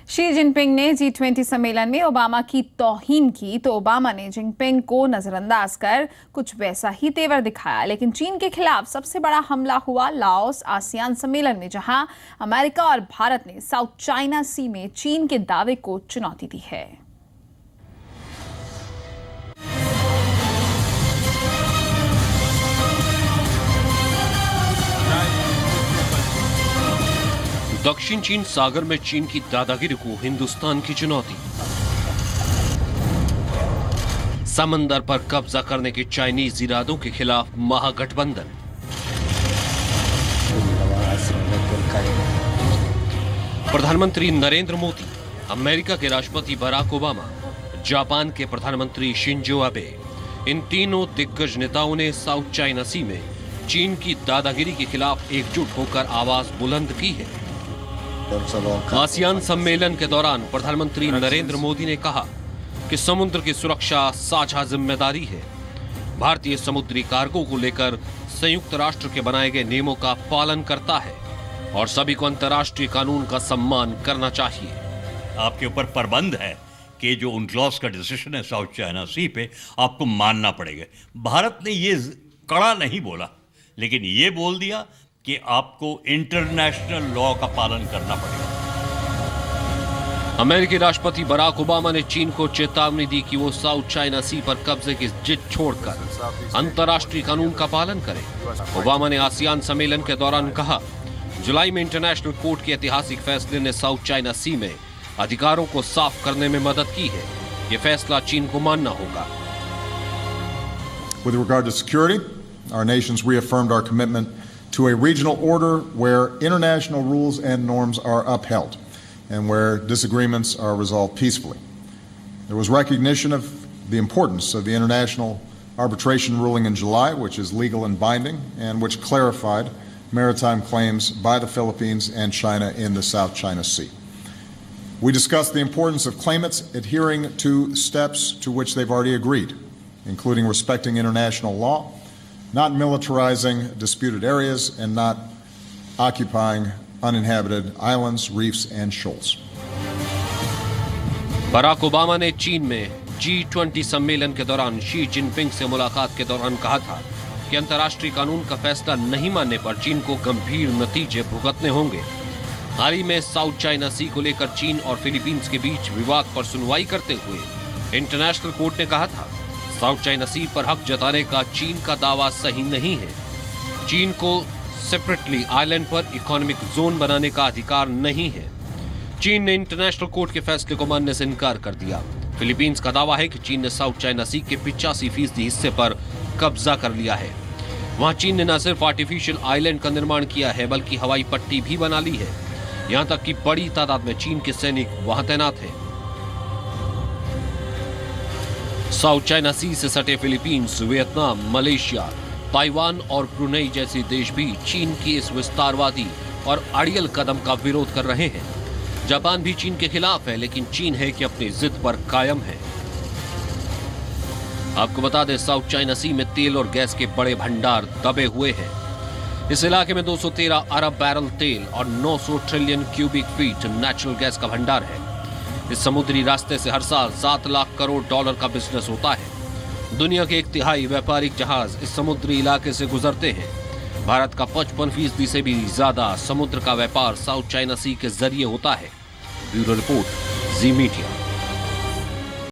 Xi Jinping ने G20 सम्मेलन में ओबामा की तौहीन की तो ओबामा ने जिनपिंग को नजरअंदाज कर कुछ वैसा ही तेवर दिखाया। लेकिन चीन के खिलाफ सबसे बड़ा हमला हुआ लाओस आसियान सम्मेलन में, जहां अमेरिका और भारत ने साउथ चाइना सी में चीन के दावे को चुनौती दी है। दक्षिण चीन सागर में चीन की दादागिरी को हिंदुस्तान की चुनौती। समंदर पर कब्जा करने के चाइनीज इरादों के खिलाफ महागठबंधन। प्रधानमंत्री नरेंद्र मोदी, अमेरिका के राष्ट्रपति बराक ओबामा, जापान के प्रधानमंत्री शिंजो आबे, इन तीनों दिग्गज नेताओं ने साउथ चाइना सी में चीन की दादागिरी के खिलाफ एकजुट होकर आवाज बुलंद की है। आसियान सम्मेलन के दौरान प्रधानमंत्री नरेंद्र मोदी ने कहा कि समुद्र की सुरक्षा साझा जिम्मेदारी है। भारतीय समुद्री कार्गो को लेकर संयुक्त राष्ट्र के बनाए गए नियमों का पालन करता है और सभी को अंतर्राष्ट्रीय कानून का सम्मान करना चाहिए। आपके ऊपर प्रबंध है कि जो UNCLOS का डिसीजन है साउथ चाइना सी पे, आपको मानना पड़ेगा। भारत ने ये कड़ा नहीं बोला, लेकिन ये बोल दिया कि आपको इंटरनेशनल लॉ का पालन करना पड़ेगा। अमेरिकी राष्ट्रपति बराक ओबामा ने चीन को चेतावनी दी कि वो साउथ चाइना सी पर कब्जे की जिद छोड़कर अंतर्राष्ट्रीय कानून का पालन करे। ओबामा ने आसियान सम्मेलन के दौरान कहा, जुलाई में इंटरनेशनल कोर्ट के ऐतिहासिक फैसले ने साउथ चाइना सी में अधिकारों को साफ करने में मदद की है। ये फैसला चीन को मानना होगा। With regard to security, our nations reaffirmed our commitment to a regional order where international rules and norms are upheld and where disagreements are resolved peacefully. There was recognition of the importance of the international arbitration ruling in July, which is legal and binding, and which clarified maritime claims by the Philippines and China in the South China Sea. We discussed the importance of claimants adhering to steps to which they've already agreed, including respecting international law, not militarizing disputed areas, and not occupying uninhabited islands, reefs, and shoals. Barack Obama ने चीन में G20 सम्मेलन के दौरान Xi Jinping से मुलाकात के दौरान कहा था कि अंतर्राष्ट्रीय कानून का फैसला नहीं मानने पर चीन को गंभीर नतीजे भुगतने होंगे। हाल ही में साउथ चाइना सी को लेकर चीन और फिलीपींस के बीच विवाद पर सुनवाई करते हुए इंटरनेशनल कोर्ट ने कहा था, साउथ चाइना सी पर हक जताने का चीन का दावा सही नहीं है। चीन को सेपरेटली आइलैंड पर इकोनॉमिक जोन बनाने का अधिकार नहीं है। चीन ने इंटरनेशनल कोर्ट के फैसले को मानने से इनकार कर दिया। फिलीपींस का दावा है कि चीन ने साउथ चाइना सी के 85% हिस्से पर कब्जा कर लिया है। वहां चीन ने न सिर्फ आर्टिफिशियल आइलैंड का निर्माण किया है, बल्कि हवाई पट्टी भी बना ली है। यहां तक कि बड़ी तादाद में चीन के सैनिक वहां तैनात हैं। साउथ चाइना सी से सटे फिलीपींस, वियतनाम, मलेशिया, ताइवान और ब्रुनेई जैसे देश भी चीन की इस विस्तारवादी और अड़ियल कदम का विरोध कर रहे हैं। जापान भी चीन के खिलाफ है, लेकिन चीन है कि अपनी जिद पर कायम है। आपको बता दें, साउथ चाइना सी में तेल और गैस के बड़े भंडार दबे हुए हैं। इस इलाके में 213 अरब बैरल तेल और 900 trillion cubic feet natural gas का भंडार है। इस समुद्री रास्ते से हर साल 7 लाख करोड़ डॉलर का बिजनेस होता है। दुनिया के 1/3 व्यापारिक जहाज इस समुद्री इलाके से गुजरते हैं। भारत का 55% से भी ज्यादा समुद्र का व्यापार साउथ चाइना सी के जरिए होता है। ब्यूरो रिपोर्ट, जी मीडिया।